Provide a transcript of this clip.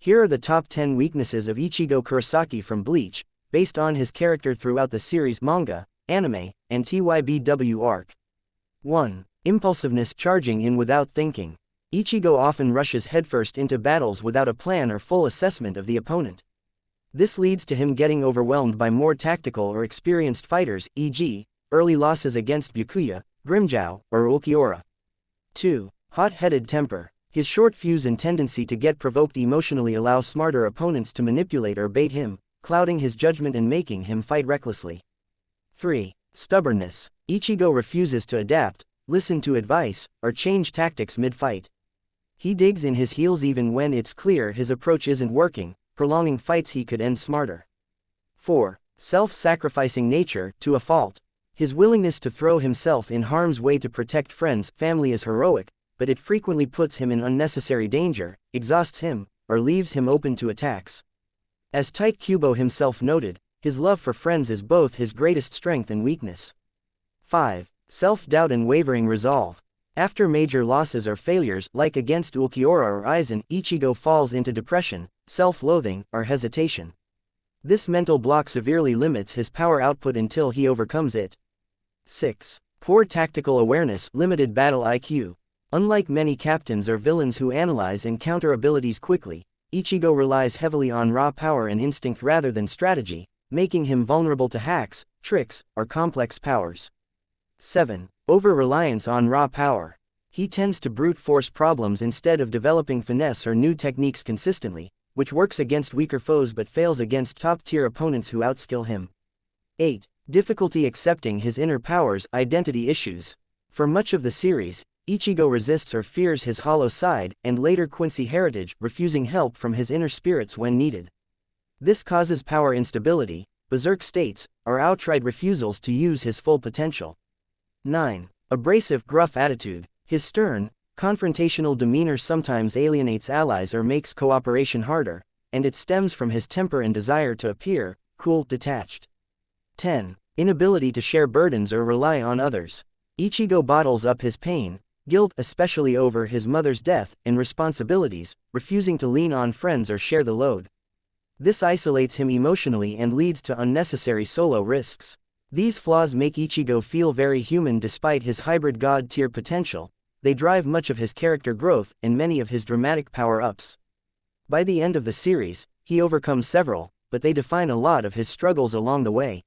Here are the top 10 weaknesses of Ichigo Kurosaki from Bleach, based on his character throughout the series manga, anime, and TYBW arc. 1. Impulsiveness, charging in without thinking. Ichigo often rushes headfirst into battles without a plan or full assessment of the opponent. This leads to him getting overwhelmed by more tactical or experienced fighters, e.g., early losses against Byakuya, Grimmjow, or Ulquiorra. 2. Hot-headed temper. His short fuse and tendency to get provoked emotionally allow smarter opponents to manipulate or bait him, clouding his judgment and making him fight recklessly. 3. Stubbornness. Ichigo refuses to adapt, listen to advice, or change tactics mid-fight. He digs in his heels even when it's clear his approach isn't working, prolonging fights he could end smarter. 4. Self-sacrificing nature, to a fault. His willingness to throw himself in harm's way to protect friends, family is heroic, but it frequently puts him in unnecessary danger, exhausts him, or leaves him open to attacks. As Tite Kubo himself noted, his love for friends is both his greatest strength and weakness. 5. Self-doubt and wavering resolve. After major losses or failures, like against Ulquiorra or Aizen, Ichigo falls into depression, self-loathing, or hesitation. This mental block severely limits his power output until he overcomes it. 6. Poor tactical awareness, limited battle IQ. Unlike many captains or villains who analyze and counter abilities quickly, Ichigo relies heavily on raw power and instinct rather than strategy, making him vulnerable to hacks, tricks, or complex powers. 7. Over-reliance on raw power. He tends to brute force problems instead of developing finesse or new techniques consistently, which works against weaker foes but fails against top-tier opponents who outskill him. 8. Difficulty accepting his inner powers, identity issues. For much of the series, Ichigo resists or fears his hollow side, and later Quincy heritage, refusing help from his inner spirits when needed. This causes power instability, berserk states, or outright refusals to use his full potential. 9. Abrasive, gruff attitude. His stern, confrontational demeanor sometimes alienates allies or makes cooperation harder, and it stems from his temper and desire to appear cool, detached. 10. Inability to share burdens or rely on others. Ichigo bottles up his pain, guilt, especially over his mother's death, and responsibilities, refusing to lean on friends or share the load. This isolates him emotionally and leads to unnecessary solo risks. These flaws make Ichigo feel very human despite his hybrid god-tier potential. They drive much of his character growth and many of his dramatic power-ups. By the end of the series, he overcomes several, but they define a lot of his struggles along the way.